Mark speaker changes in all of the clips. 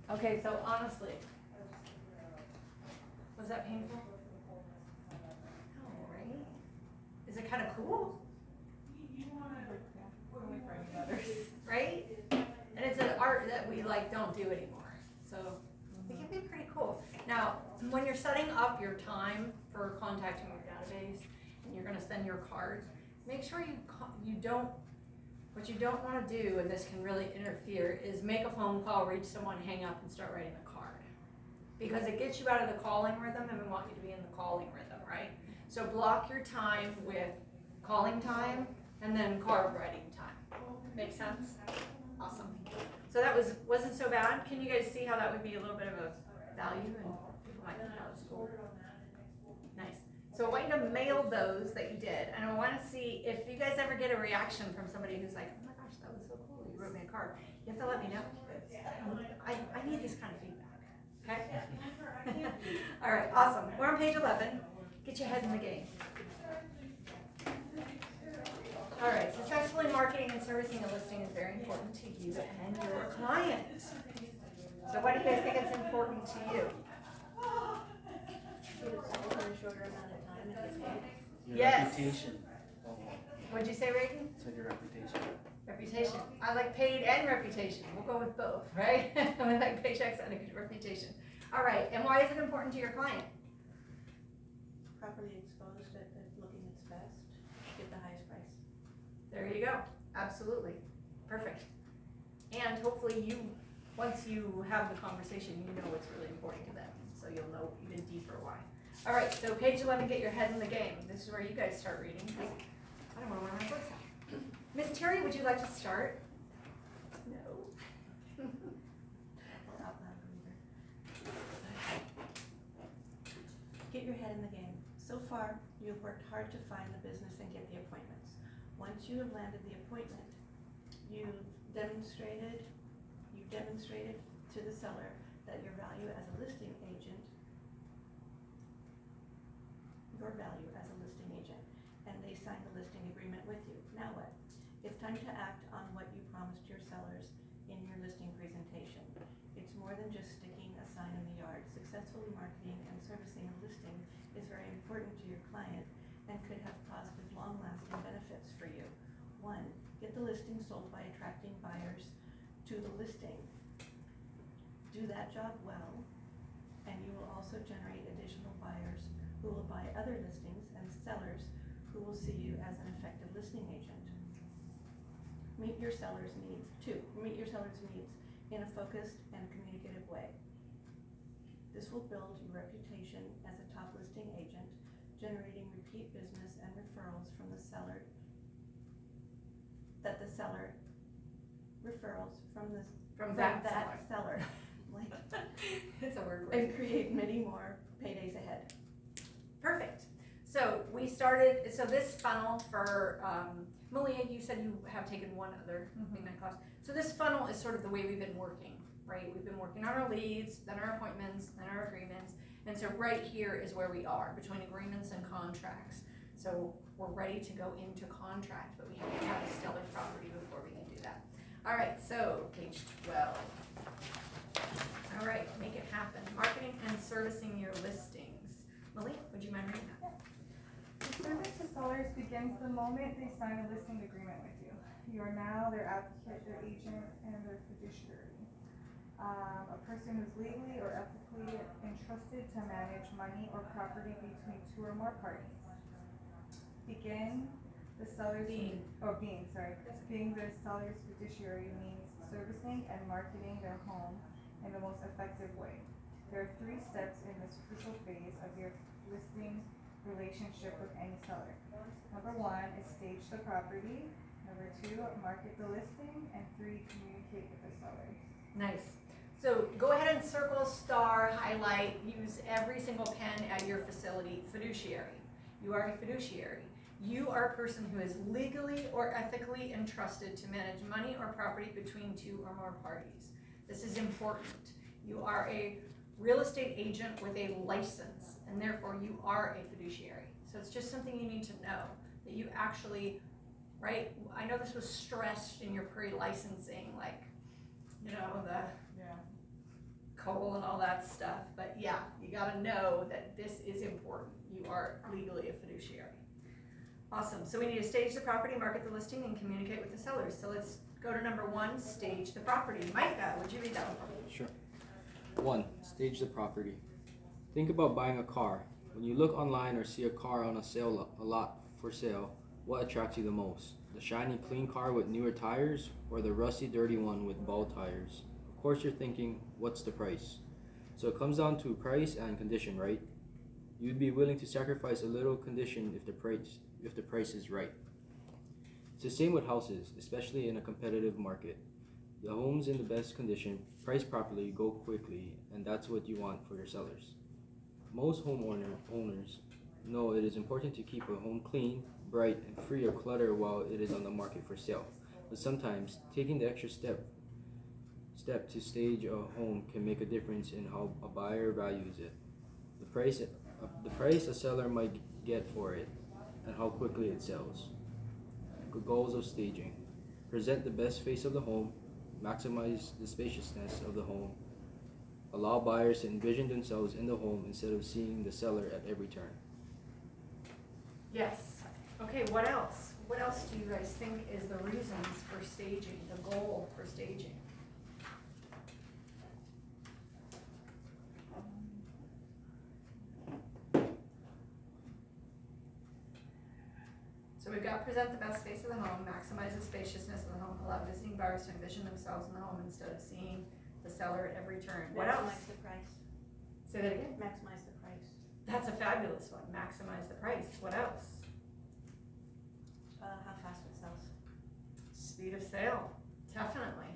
Speaker 1: Okay, so honestly, was that painful? No, right? Is it kind of cool? Right? And it's an art that we like don't do anymore. So it can be pretty cool. Now, when you're setting up your time for contacting your database and you're going to send your cards, make sure you don't. What you don't want to do, and this can really interfere, is make a phone call, reach someone, hang up, and start writing a card. Because it gets you out of the calling rhythm, and we want you to be in the calling rhythm, right? So block your time with calling time and then card writing time. Make sense? Awesome. So that wasn't so bad. Can you guys see how that would be a little bit of a value and people might think that was cool? Nice. So I want you to mail those that you did, and I want to see if you guys ever get a reaction from somebody who's like, oh my gosh, that was so cool, you wrote me a card. You have to let me know. I need this kind of feedback, okay? All right, awesome. We're on page 11. Get your head in the game. All right, successfully marketing and servicing a listing is very important to you and your client. So what do you guys think is important to you?
Speaker 2: Your
Speaker 1: Yes.
Speaker 2: reputation.
Speaker 1: What'd you say, Reagan?
Speaker 2: So your reputation.
Speaker 1: Reputation. I like paid and reputation. We'll go with both, right? I like paychecks and a good reputation. All right, and why is it important to your client?
Speaker 3: Properly exposed at looking its best, get the highest price.
Speaker 1: There you go. Absolutely. Perfect. And hopefully once you have the conversation, you know what's really important to them. So you'll know even deeper why. All right, so page 11, get your head in the game. This is where you guys start reading. I don't know where my books are. Miss Terry, would you like to start? No.
Speaker 3: Get your head in the game. So far, you have worked hard to find the business and get the appointments. Once you have landed the appointment, you've demonstrated to the seller that your value as a listing agent, and they sign the listing agreement with you. Now what? It's time to act on what you promised your sellers in your listing presentation. It's more than just sticking a sign in the yard. Successfully marketing and servicing a listing is very important to your client and could have positive, long-lasting benefits for you. 1, get the listing sold by attracting buyers to the listing. Do that job well, and you will also generate additional buyers who will buy other listings and sellers who will see you as an effective listing agent. Meet your sellers' needs. 2, meet your sellers' needs in a focused and communicative way. This will build your reputation as a top listing agent, generating repeat business and referrals from the seller,
Speaker 1: From that
Speaker 3: seller. Like,
Speaker 1: it's a word.
Speaker 3: And create many more paydays ahead.
Speaker 1: Perfect. So we started, so this funnel for, Malia, you said you have taken one other midnight class. So this funnel is sort of the way we've been working, right? We've been working on our leads, then our appointments, then our agreements. And so right here is where we are, between agreements and contracts. So we're ready to go into contract, but we have to have a stellar property before we can do that. All right, so page 12. All right, make it happen. Marketing and servicing your listings. Malia, would you mind reading that?
Speaker 4: The service to sellers begins the moment they sign a listing agreement with you. You are now their advocate, their agent, and their fiduciary. A person who's legally or ethically entrusted to manage money or property between 2 or more parties. Being the seller's fiduciary means servicing and marketing their home in the most effective way. There are 3 steps in this crucial phase of your listing relationship with any seller. Number 1 is stage the property. Number 2, market the listing. And 3, communicate with the seller.
Speaker 1: Nice. So go ahead and circle, star, highlight, use every single pen at your facility. Fiduciary. You are a fiduciary. You are a person who is legally or ethically entrusted to manage money or property between 2 or more parties. This is important. You are a real estate agent with a license, and therefore you are a fiduciary. So it's just something you need to know, that you actually, right? I know this was stressed in your pre-licensing, like, you know, that stuff, but yeah, you gotta know that this is important. You are legally a fiduciary. Awesome, so we need to stage the property, market the listing, and communicate with the sellers. So let's go to number 1, stage the property. Micah, would you read that one for me?
Speaker 2: Sure. 1. Stage the property. Think about buying a car. When you look online or see a car on a lot for sale, what attracts you the most? The shiny clean car with newer tires or the rusty dirty one with bald tires? Of course you're thinking, what's the price? So it comes down to price and condition, right? You'd be willing to sacrifice a little condition if the price is right. It's the same with houses, especially in a competitive market. The homes in the best condition, priced properly, go quickly, and that's what you want for your sellers. Most owners know it is important to keep a home clean, bright, and free of clutter while it is on the market for sale. But sometimes taking the extra step to stage a home can make a difference in how a buyer values it. The price a seller might get for it, and how quickly it sells. Goals of staging: present the best face of the home, maximize the spaciousness of the home, allow buyers to envision themselves in the home instead of seeing the seller at every turn.
Speaker 1: Yes. Okay, what else? What else do you guys think is the reasons for staging, the goal for staging? So we've got present the best space of the home, maximize the spaciousness of the home, allow visiting buyers to envision themselves in the home instead of seeing the seller at every turn. What else?
Speaker 3: Maximize the price.
Speaker 1: Say that again.
Speaker 3: Maximize the price.
Speaker 1: That's a fabulous one. Maximize the price. What else?
Speaker 3: How fast it sells.
Speaker 1: Speed of sale. Definitely.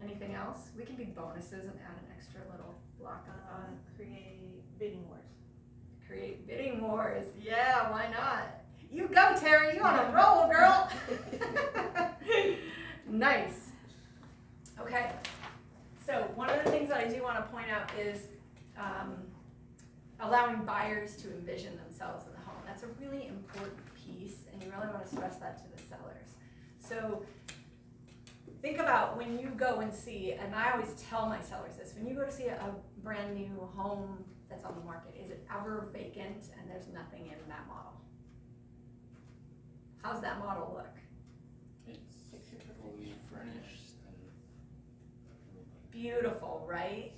Speaker 1: Anything else? We can be bonuses and add an extra little block on.
Speaker 3: Create bidding wars.
Speaker 1: Create bidding wars. Yeah, why not? You go, Terry. You on a roll, girl. Nice. Okay. So one of the things that I do want to point out is allowing buyers to envision themselves in the home. That's a really important piece, and you really want to stress that to the sellers. So think about when you go and see, and I always tell my sellers this, when you go to see a brand new home that's on the market, is it ever vacant and there's nothing in that model? How's that model look?
Speaker 2: It's fully furnished and
Speaker 1: Beautiful, right?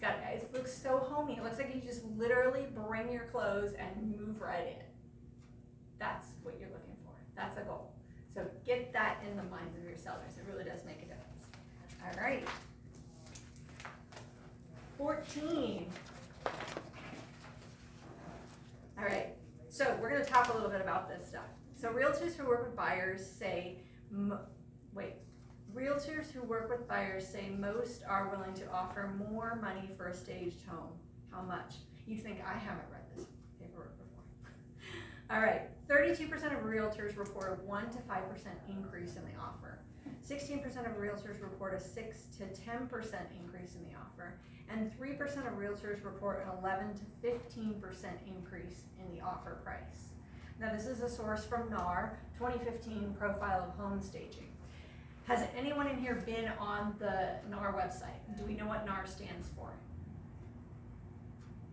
Speaker 1: It looks so homey. It looks like you just literally bring your clothes and move right in. That's what you're looking for. That's a goal. So get that in the minds of your sellers. It really does make a difference. All right. 14. All right. So we're going to talk a little bit about this stuff. So realtors who work with buyers say, realtors who work with buyers say most are willing to offer more money for a staged home. How much? You think I haven't read this paperwork before. All right, 32% of realtors report a 1 to 5% increase in the offer. 16% of realtors report a 6 to 10% increase in the offer. And 3% of realtors report an 11 to 15% increase in the offer price. Now this is a source from NAR, 2015 Profile of Home Staging. Has anyone in here been on the NAR website? Do we know what NAR stands for?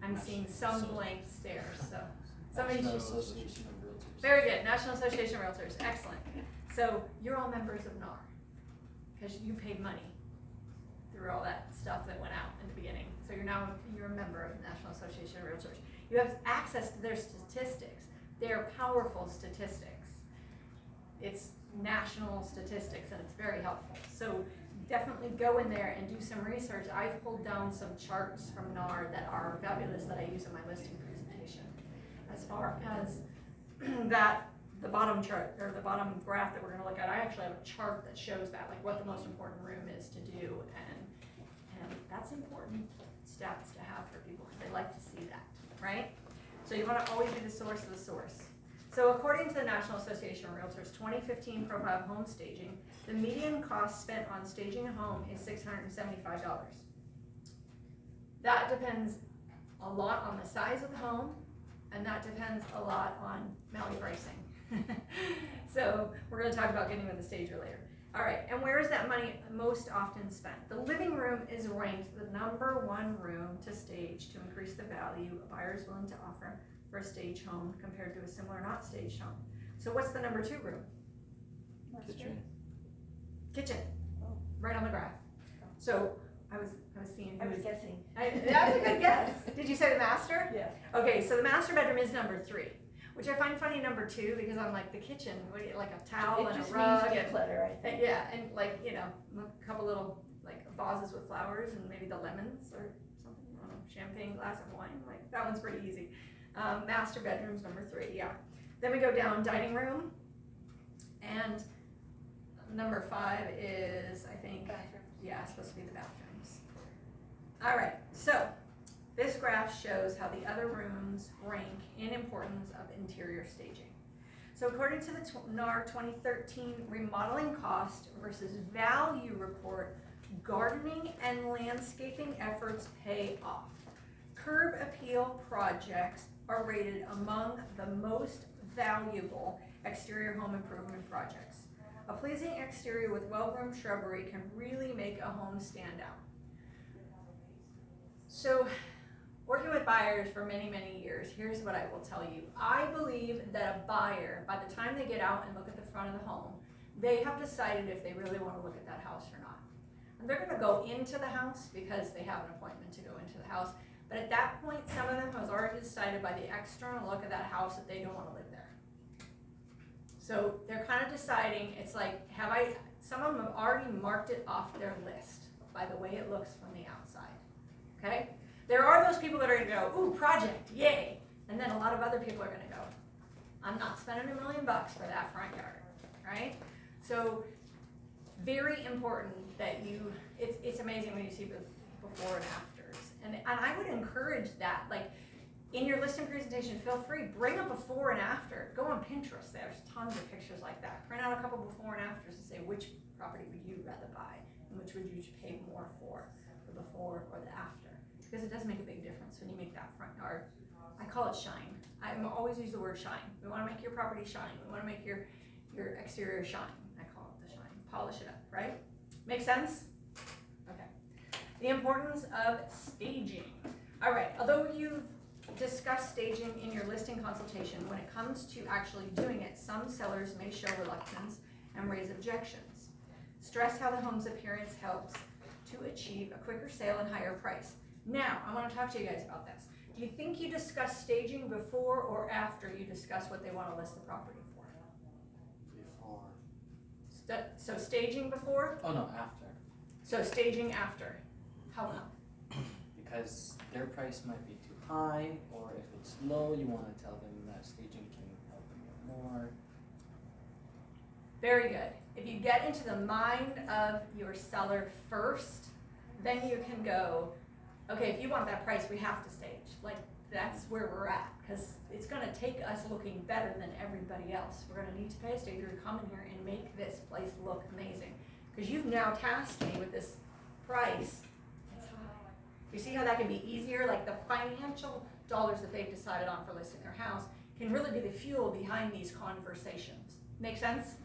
Speaker 1: I'm seeing some blank stares, so somebody
Speaker 2: National
Speaker 1: should.
Speaker 2: Association of Realtors.
Speaker 1: Very good, National Association of Realtors, excellent. So you're all members of NAR, because you paid money through all that stuff that went out in the beginning. So you're a member of the National Association of Realtors. You have access to their statistics. They're powerful statistics. It's national statistics, and it's very helpful. So definitely go in there and do some research. I've pulled down some charts from NAR that are fabulous that I use in my listing presentation. As far as that, the bottom chart, or the bottom graph that we're going to look at, I actually have a chart that shows that, like what the most important room is to do, and that's important stats to have for people because they like to see that, right? So you want to always be the source of the source. So according to the National Association of Realtors 2015 Profile of Home Staging, the median cost spent on staging a home is $675. That depends a lot on the size of the home, and that depends a lot on Maui pricing. So we're going to talk about getting with the stager later. All right, and where is that money most often spent? The living room is ranked the number one room to stage to increase the value a buyer is willing to offer for a stage home compared to a similar not staged home. So what's the number 2 room?
Speaker 2: Kitchen.
Speaker 1: Kitchen.
Speaker 3: Oh.
Speaker 1: Right on the graph. So I was seeing.
Speaker 3: I was guessing.
Speaker 1: That's a good guess. Did you say the master?
Speaker 3: Yeah.
Speaker 1: Okay, so the master bedroom is number 3, which I find funny number 2 because I'm like the kitchen, like a towel
Speaker 3: It
Speaker 1: and
Speaker 3: just
Speaker 1: a rug
Speaker 3: means
Speaker 1: and
Speaker 3: declutter, I think.
Speaker 1: yeah, and like a couple little like vases with flowers and maybe the lemons or something. I don't know, champagne glass of wine. Like that one's pretty easy. Master bedroom's number 3. Yeah. Then we go down dining room, and number 5 is I think supposed to be the bathrooms. All right, so this graph shows how the other rooms rank in importance of interior staging. So according to the NAR 2013 remodeling cost versus value report, gardening and landscaping efforts pay off. Curb appeal projects are rated among the most valuable exterior home improvement projects. A pleasing exterior with well-groomed shrubbery can really make a home stand out. So, working with buyers for many, many years, here's what I will tell you. I believe that a buyer, by the time they get out and look at the front of the home, they have decided if they really want to look at that house or not. And they're going to go into the house because they have an appointment to go into the house. But at that point, some of them has already decided by the external look of that house that they don't want to live there. So they're kind of deciding, it's like, some of them have already marked it off their list by the way it looks from the outside, okay? There are those people that are gonna go, ooh, project, yay. And then a lot of other people are gonna go, I'm not spending $1 million for that front yard, right? So very important that it's amazing when you see the before and afters. And I would encourage that, like, in your listing presentation, feel free, bring a before and after. Go on Pinterest, there's tons of pictures like that. Print out a couple before and afters and say, which property would you rather buy? And which would you pay more for, the before or the after? Because it does make a big difference when you make that front yard. I call it shine. I always use the word shine. We wanna make your property shine. We wanna make your exterior shine. I call it the shine. Polish it up, right? Make sense? Okay. The importance of staging. All right, although you've discuss staging in your listing consultation, when it comes to actually doing it, some sellers may show reluctance and raise objections. Stress how the home's appearance helps to achieve a quicker sale and higher price. Now, I want to talk to you guys about this. Do you think you discuss staging before or after you discuss what they want to list the property for?
Speaker 5: Before.
Speaker 1: So staging before?
Speaker 5: Oh no, after.
Speaker 1: So staging after. How come?
Speaker 5: Because their price might be too high, or if it's low, you want to tell them that staging can help them get more.
Speaker 1: Very good. If you get into the mind of your seller first, then you can go, okay, if you want that price, we have to stage. Like, that's where we're at, because it's going to take us looking better than everybody else. We're going to need to pay a stager to come in here and make this place look amazing. Because you've now tasked me with this price. It's high. You see how that can be easier? Like, the financial dollars that they've decided on for listing their house can really be the fuel behind these conversations. Make sense?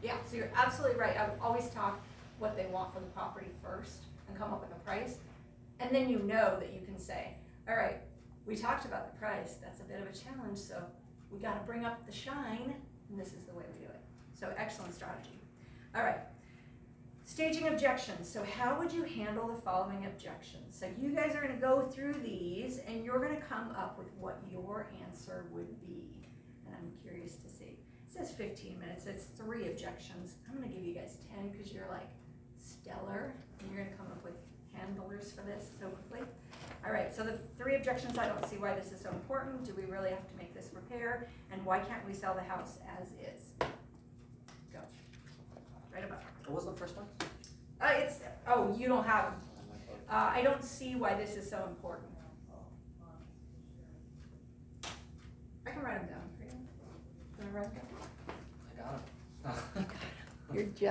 Speaker 1: Yeah, so you're absolutely right. I would always talk what they want for the property first and come up with a price. And then you know that you can say, all right, we talked about the price. That's a bit of a challenge, so we got to bring up the shine, and this is the way we do it. So excellent strategy. All right, staging objections. So how would you handle the following objections? So you guys are going to go through these, and you're going to come up with what your answer would be. And I'm curious to see. It says 15 minutes. It's 3 objections. I'm going to give you guys 10 because you're like stellar, and you're going to come up with handlers for this so quickly. All right, so the 3 objections, I don't see why this is so important. Do we really have to make this repair? And why can't we sell the house as is? Go. Right above.
Speaker 5: What was the first one?
Speaker 1: You don't have them. I don't see why this is so important. I can write them down for you. Can I write them down?
Speaker 5: I got it.
Speaker 1: You're just